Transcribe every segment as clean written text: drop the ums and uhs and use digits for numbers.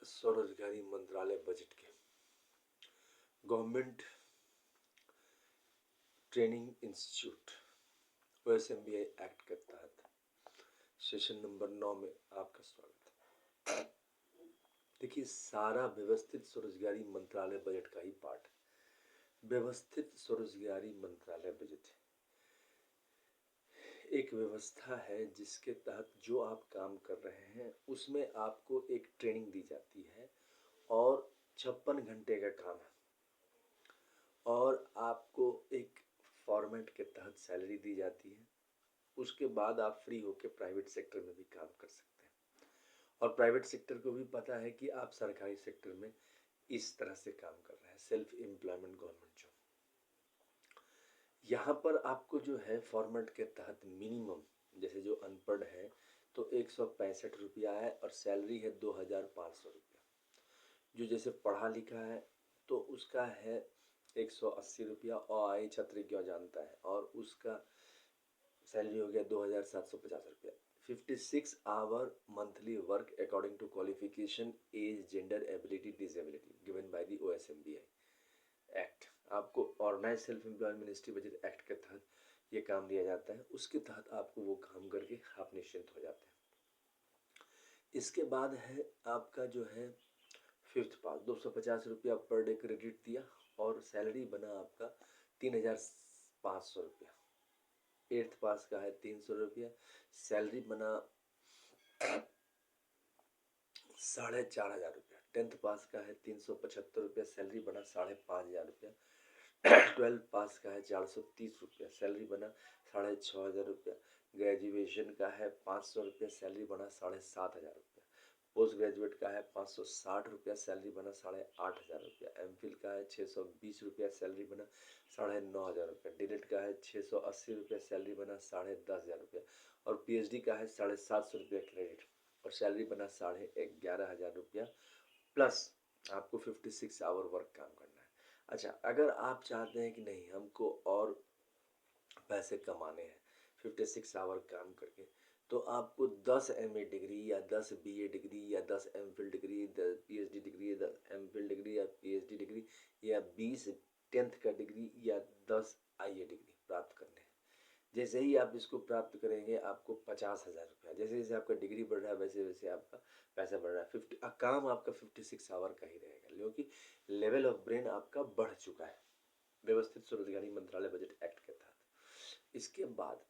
स्वरोजगारी मंत्रालय बजट के government training institute OSMBI act के तहत सेशन नंबर 9 में आपका स्वागत है। देखिए, सारा व्यवस्थित स्वरोजगारी मंत्रालय बजट का ही पार्ट है। व्यवस्थित स्वरोजगारी मंत्रालय बजट एक व्यवस्था है जिसके तहत जो आप काम कर रहे हैं उसमें आपको एक ट्रेनिंग दी जाती है और 56 घंटे का काम है और आपको एक फॉर्मेट के तहत सैलरी दी जाती है। उसके बाद आप फ्री होकर प्राइवेट सेक्टर में भी काम कर सकते हैं और प्राइवेट सेक्टर को भी पता है कि आप सरकारी सेक्टर में इस तरह से काम कर रहे हैं, सेल्फ एम्प्लॉयमेंट गवर्नमेंट जॉब। यहाँ पर आपको जो है फॉर्मेट के तहत मिनिमम, जैसे जो अनपढ़ है तो 165 रुपया है और सैलरी है 2500 रुपया। जो जैसे पढ़ा लिखा है तो उसका है 180 रुपया और आई छत्री क्यों जानता है और उसका सैलरी हो गया 2750 रुपया। 56 hour monthly work according to qualification, age, gender, ability, disability given by the OSMBI act. आपको organise self employment ministry budget act के तहत ये काम दिया जाता है। उसके तहत आपको वो काम करके आप निश्चिंत हो जाते हैं। इसके बाद है आपका जो है फिफ्थ पास, 250 रुपया पर डे क्रेडिट दिया और सैलरी बना आपका 3500 रुपया। एट्थ पास का है 300 रुपया, सैलरी बना 4500 रुपया। 10th पास का है 375 रुपया, सैलरी बना 5500 रुपया। 12th पास का है 430 रुपया, सैलरी बना 6500 रुपया। ग्रेजुएशन का है 500 रुपया, सैलरी बना 7500 रुपया। पोस्ट ग्रेजुएट का है 560 रुपया, सैलरी बना 8500 रुपया। MPhil का है 620 रुपया, सैलरी बना 9500 रुपया। डीलिट का है 680 रुपया, सैलरी बना 10500 रुपया और PhD का है 750 रुपया क्रेडिट और सैलरी बना 11500 रुपया प्लस आपको 56 आवर वर्क काम करना है। अच्छा, अगर आप चाहते हैं कि नहीं हमको और पैसे कमाने हैं 56 आवर काम करके, तो आपको 10 MA डिग्री या 10 BA डिग्री या 10 MPhil degree, 10 PhD degree, 10 MPhil degree या PhD डिग्री या 20 10th का डिग्री या 10 IA डिग्री प्राप्त करने हैं। जैसे ही आप इसको प्राप्त करेंगे आपको 50,000 रुपया, जैसे जैसे आपका डिग्री बढ़ रहा है वैसे वैसे आपका पैसा बढ़ रहा है। 50 काम आपका 56 आवर का ही रहेगा क्योंकि लेवल ऑफ ब्रेन आपका बढ़ चुका है व्यवस्थित स्वरोजगारी मंत्रालय बजट एक्ट के तहत। इसके बाद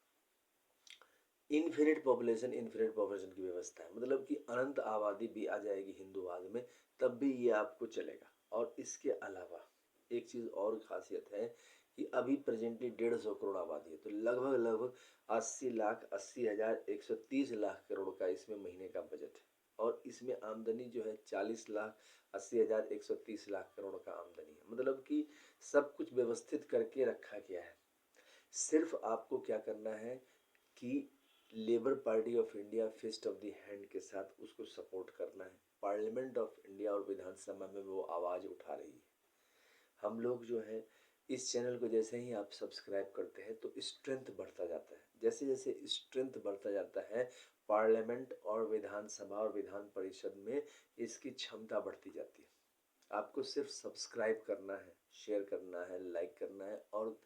इन्फिनिट पॉपुलेशन की व्यवस्था है, मतलब कि अनंत आबादी भी आ जाएगी हिंदूवाद में तब भी ये आपको चलेगा। और इसके अलावा एक चीज़ और खासियत है कि अभी प्रेजेंटली 150 करोड़ आबादी है, तो लगभग 80 लाख 80,000 130 लाख करोड़ का इसमें महीने का बजट है और इसमें आमदनी जो है 40 लाख 80,000 130 लाख करोड़ का आमदनी है। मतलब कि सब कुछ व्यवस्थित करके रखा गया है। सिर्फ आपको क्या करना है कि Labour Party of India fist of the hand के साथ उसको सपोर्ट करना है। पार्लियामेंट ऑफ इंडिया और विधानसभा में वो आवाज़ उठा रही है। हम लोग जो है इस चैनल को जैसे ही आप सब्सक्राइब करते हैं तो स्ट्रेंथ बढ़ता जाता है। जैसे जैसे स्ट्रेंथ बढ़ता जाता है पार्लियामेंट और विधानसभा और विधान परिषद में इसकी क्षमता बढ़ती जाती है। आपको सिर्फ सब्सक्राइब करना है, शेयर करना है, लाइक करना है और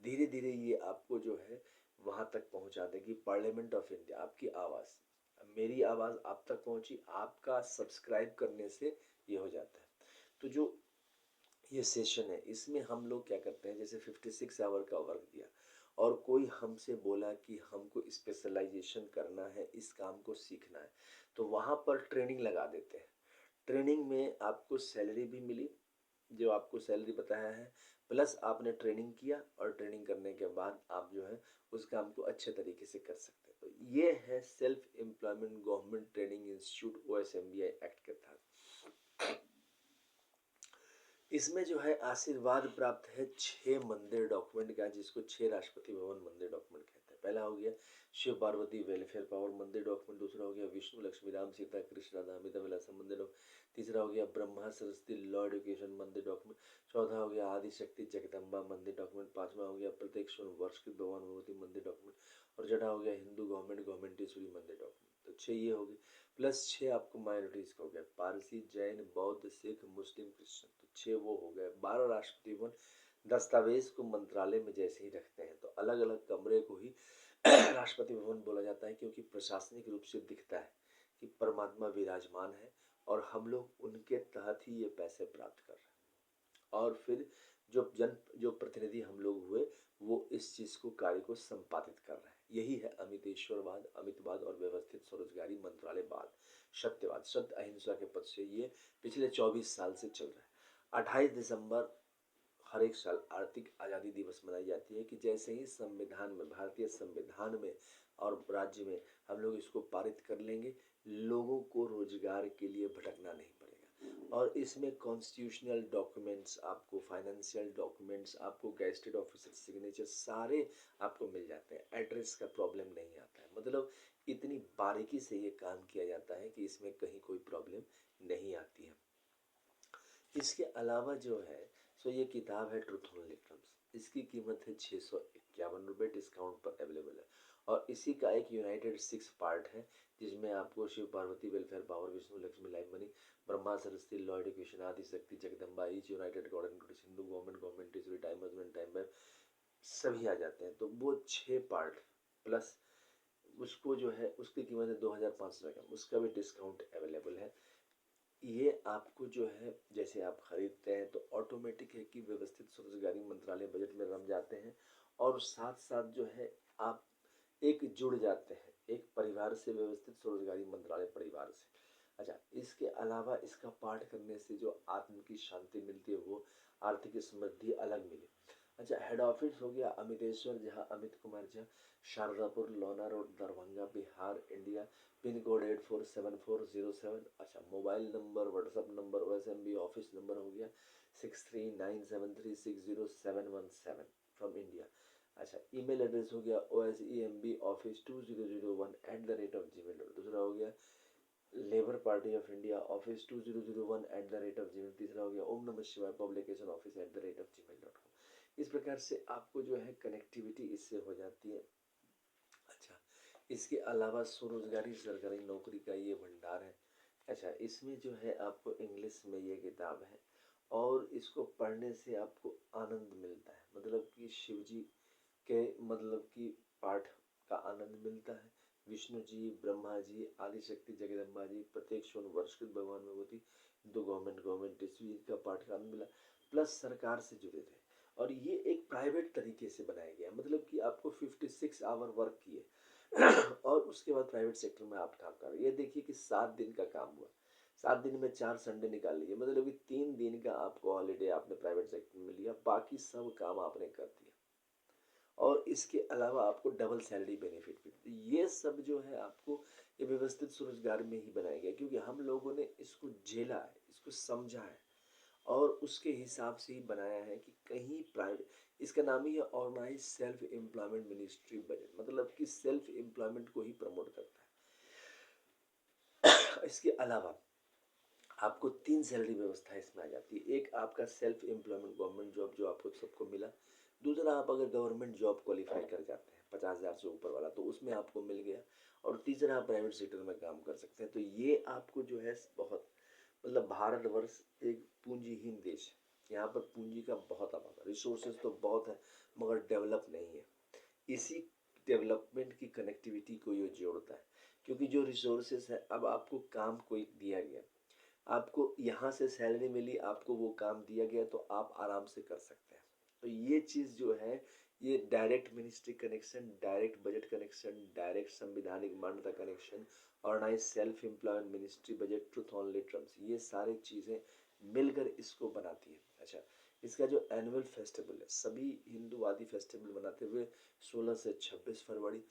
धीरे धीरे ये आपको जो है वहाँ तक पहुँचा देगी। पार्लियामेंट ऑफ इंडिया, आपकी आवाज़, मेरी आवाज़ आप तक पहुँची आपका सब्सक्राइब करने से ये हो जाता है। तो जो ये सेशन है इसमें हम लोग क्या करते हैं, जैसे 56 आवर का वर्क दिया और कोई हमसे बोला कि हमको स्पेशलाइजेशन करना है, इस काम को सीखना है, तो वहाँ पर ट्रेनिंग लगा देते हैं। ट्रेनिंग में आपको सैलरी भी मिली जो आपको सैलरी बताया है, प्लस आपने ट्रेनिंग किया और ट्रेनिंग करने के बाद आप जो है उस काम को अच्छे तरीके से कर सकते हैं। तो ये है self employment government training institute OSMBI act के तहत। इसमें जो है आशीर्वाद प्राप्त है 6 मंदिर डॉक्यूमेंट का, जिसको 6 राष्ट्रपति भवन मंदिर डॉक्यूमेंट कहते हैं। पहला हो गया शिव पार्वती वेलफेयर पावर मंदिर डॉक्यूमेंट, दूसरा हो गया विष्णु लक्ष्मी राम सीता कृष्ण राधा अमिता विलासम मंदिर डॉक्यूमेंट, तीसरा हो गया ब्रह्मा सरस्वती लॉ एजुकेशन मंदिर डॉक्यूमेंट, चौथा हो गया आदिशक्ति जगदम्बा मंदिर डॉक्यूमेंट, पांचवा हो गया प्रत्येक स्वर्ण वर्ष की भगवान भगवती मंदिर डॉक्यूमेंट और छठा हो गया हिंदू गवर्नमेंटेश्वरी मंदिर डॉक्यूमेंट। तो 6 ये हो गए, प्लस 6 आपको माइनॉरिटीज का हो गया, पारसी, जैन, बौद्ध, सिख, मुस्लिम, क्रिश्चियन, तो 6 वो हो गए। 12 राष्ट्रपति भवन। दस्तावेज को मंत्रालय में जैसे ही रखते हैं तो अलग अलग कमरे को ही राष्ट्रपति भवन बोला जाता है, क्योंकि प्रशासनिक रूप से दिखता है कि परमात्मा विराजमान है और हम लोग उनके तहत ही ये पैसे प्राप्त कर रहे हैं। और फिर जो प्रतिनिधि हम लोग हुए वो इस चीज को कार्य को संपादित कर रहे हैं। यही है अमितेश्वरवाद, अमितवाद और व्यवस्थित स्वरोजगारी मंत्रालयवाद, सत्यवाद, सत्य अहिंसा के पद से ये पिछले 24 साल से चल रहा है। 28 दिसंबर हर एक साल आर्थिक आज़ादी दिवस मनाई जाती है कि जैसे ही संविधान में, भारतीय संविधान में और राज्य में हम लोग इसको पारित कर लेंगे, लोगों को रोजगार के लिए भटकना नहीं पड़ेगा। और इसमें कॉन्स्टिट्यूशनल डॉक्यूमेंट्स आपको, फाइनेंशियल डॉक्यूमेंट्स आपको, गैजेटेड ऑफिसर सिग्नेचर सारे आपको मिल जाते हैं। एड्रेस का प्रॉब्लम नहीं आता है। मतलब इतनी बारीकी से ये काम किया जाता है कि इसमें कहीं कोई प्रॉब्लम नहीं आती है। इसके अलावा जो है सो ये किताब है ट्रुथ ओनली ट्रम्प्स। इसकी कीमत है 651 रुपये, डिस्काउंट पर अवेलेबल है। और इसी का एक यूनाइटेड 6 पार्ट है जिसमें आपको Shiv Parvati, welfare power, Vishnu Lakshmi, life money, Brahma Saraswati, law education, Adi Shakti, Jagdamba, each, united god and goddess, Hindu government is time management, time web, सभी आ जाते हैं। तो वो 6 पार्ट प्लस उसको जो है उसकी कीमत है 2500 का, उसका भी डिस्काउंट अवेलेबल है। ये आपको जो है जैसे आप खरीदते हैं तो ऑटोमेटिक है कि व्यवस्थित स्वरोजगारी मंत्रालय बजट में रम जाते हैं और साथ साथ जो है आप एक जुड़ जाते हैं एक परिवार से, व्यवस्थित स्वरोजगारी मंत्रालय परिवार से। अच्छा, इसके अलावा इसका पाठ करने से जो आत्म की शांति मिलती है वो आर्थिक समृद्धि अलग मिले। अच्छा, हेड ऑफिस हो गया Amiteshwar Jha, Amit Kumar Jha, Shardapur, Lona road, Darbhanga, Bihar, India, pin code 847407। अच्छा, mobile number, WhatsApp number, OSMB office number हो गया 6397360717 फ्रॉम इंडिया। अच्छा, ईमेल एड्रेस हो गया osemb office2001@gmail। दूसरा हो गया Labour Party of India office 2001@gmail। तीसरा हो गया ओम नमः शिवाय पब्लिकेशन ऑफिस@gmail.com। इस प्रकार से आपको जो है कनेक्टिविटी इससे हो जाती है। अच्छा, इसके अलावा स्वरोजगारी सरकारी नौकरी का ये भंडार है। अच्छा, इसमें जो है आपको इंग्लिश में ये किताब है और इसको पढ़ने से आपको आनंद मिलता है। मतलब कि शिव जी के मतलब कि पाठ का आनंद मिलता है। विष्णु जी, ब्रह्मा जी, आदि शक्ति, जगदम्बा जी, प्रत्येक क्षण वर्षकृत भगवान विभूति, दो गवर्नमेंट इस का पाठ का आनंद मिला। प्लस सरकार से जुड़े थे और ये एक प्राइवेट तरीके से बनाया गया, मतलब कि आपको 56 आवर वर्क किए और उसके बाद प्राइवेट सेक्टर में आप काम कर रहे हैं। ये देखिए कि 7 दिन का काम हुआ, 7 दिन में 4 संडे निकाल लीजिए, मतलब कि 3 दिन का आपको हॉलीडे आपने प्राइवेट सेक्टर में लिया, बाकी सब काम आपने कर दिया। और इसके अलावा आपको डबल सैलरी बेनिफिट भी। ये सब जो है आपको ये व्यवस्थित स्वरोजगार में ही बनाया गया, क्योंकि हम लोगों ने इसको झेला है, इसको समझा है और उसके हिसाब से ही बनाया है कि कहीं प्राइवेट, इसका नाम ही है organise self employment ministry budget, मतलब कि सेल्फ एम्प्लॉयमेंट को ही प्रमोट करता है। इसके अलावा आपको 3 सैलरी व्यवस्था इसमें आ जाती है। एक आपका सेल्फ एम्प्लॉयमेंट गवर्नमेंट जॉब जो आपको सबको मिला। दूसरा, आप अगर गवर्नमेंट जॉब क्वालिफाई कर जाते हैं 50,000 से ऊपर वाला तो उसमें आपको मिल गया। और तीसरा, आप प्राइवेट सेक्टर में काम कर सकते हैं। तो ये आपको जो है बहुत, मतलब भारतवर्ष एक पूंजीहीन देश है, यहाँ पर पूंजी का बहुत अभाव है, रिसोर्सेज तो बहुत है मगर डेवलप नहीं है। इसी डेवलपमेंट की कनेक्टिविटी को ये जोड़ता है, क्योंकि जो रिसोर्सेज है, अब आपको काम कोई दिया गया, आपको यहाँ से सैलरी मिली, आपको वो काम दिया गया तो आप आराम से कर सकते हैं। तो ये चीज़ जो है ये direct ministry connection, direct budget connection, direct संविधानिक मान्यता connection, organise self employment ministry budget, truth only trumps, ये सारी चीज़ें मिलकर इसको बनाती है। अच्छा, इसका जो एनुअल फेस्टिवल है, सभी हिंदूवादी फेस्टिवल मनाते हुए 16 से 26 फरवरी,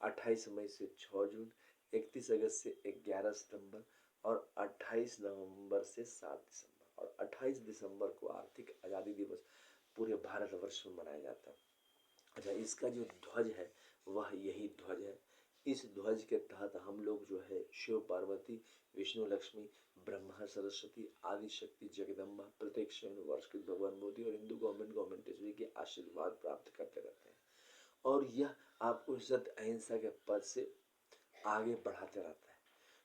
28 मई से 6 जून, 31 अगस्त से 11 सितंबर और 28 नवंबर से 7 दिसंबर, और 28 दिसंबर को आर्थिक आज़ादी दिवस पूरे भारतवर्ष में मनाया जाता है। अच्छा, इसका जो ध्वज है वह यही ध्वज है। इस ध्वज के तहत हम लोग जो है शिव पार्वती, विष्णु लक्ष्मी, ब्रह्मा सरस्वती, आदि शक्ति, जगदम्बा, प्रत्येक वर्ष के भगवान मोदी और हिंदू गवर्नमेंट के आशीर्वाद प्राप्त करते रहते हैं। और यह आपको सत्य अहिंसा के पद से आगे बढ़ाते रहता है।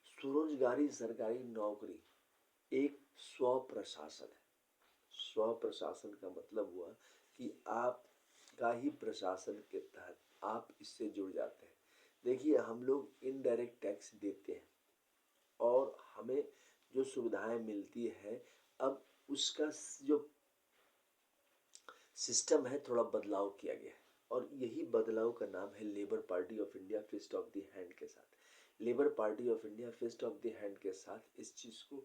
स्वरोजगारी सरकारी नौकरी एक स्व प्रशासन है। स्व प्रशासन का मतलब हुआ कि आप का ही प्रशासन के तहत आप इससे जुड़ जाते हैं। देखिए, हम लोग इनडायरेक्ट टैक्स देते हैं और हमें जो सुविधाएं मिलती है, अब उसका जो सिस्टम है थोड़ा बदलाव किया गया है और यही बदलाव का नाम है Labour Party of India fist of the hand के साथ। Labour Party of India fist of the hand के साथ इस चीज़ को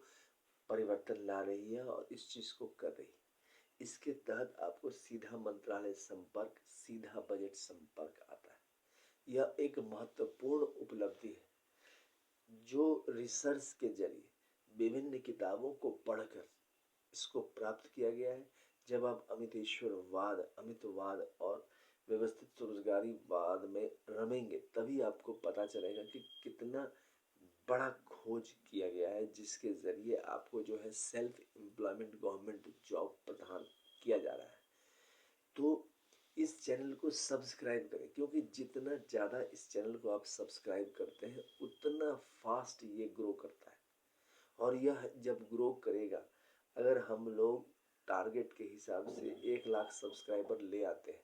परिवर्तन ला रही है और इस चीज़ को कर रही है। इसके तहत आपको सीधा मंत्रालय संपर्क, सीधा बजट संपर्क आता है। यह एक महत्वपूर्ण उपलब्धि है जो रिसर्च के जरिए विभिन्न किताबों को पढ़कर इसको प्राप्त किया गया है। जब आप अमितेश्वरवाद, अमितवाद और व्यवस्थित स्वरोजगारीवाद में रमेंगे तभी आपको पता चलेगा कि कितना बड़ा खोज किया गया है, जिसके जरिए आपको जो है सेल्फ एम्प्लॉयमेंट गवर्नमेंट जॉब प्रदान किया जा रहा है। तो इस चैनल को सब्सक्राइब करें, क्योंकि जितना ज़्यादा इस चैनल को आप सब्सक्राइब करते हैं उतना फास्ट ये ग्रो करता है। और यह जब ग्रो करेगा, अगर हम लोग टारगेट के हिसाब से 1 लाख सब्सक्राइबर ले आते हैं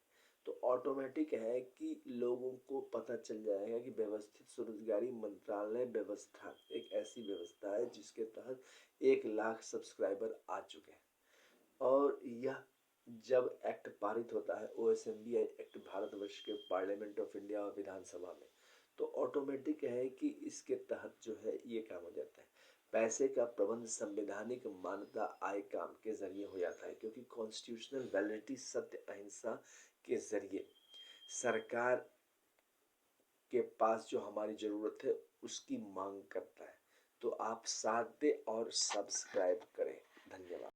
तो ऑटोमेटिक है कि लोगों को पता चल जाएगा कि व्यवस्थित स्वरोजगारी मंत्रालय व्यवस्था एक ऐसी व्यवस्था है जिसके तहत 1 लाख सब्सक्राइबर आ चुके हैं। और यह जब एक्ट पारित होता है OSMBI एक्ट भारतवर्ष के पार्लियामेंट ऑफ इंडिया और विधानसभा में, तो ऑटोमेटिक है कि इसके तहत जो है ये काम हो जाता है। पैसे का प्रबंध संवैधानिक मान्यता आय काम के जरिए हो जाता है, क्योंकि कॉन्स्टिट्यूशनल वैलिडिटी सत्य अहिंसा के जरिए सरकार के पास जो हमारी ज़रूरत है उसकी मांग करता है। तो आप साथ दें और सब्सक्राइब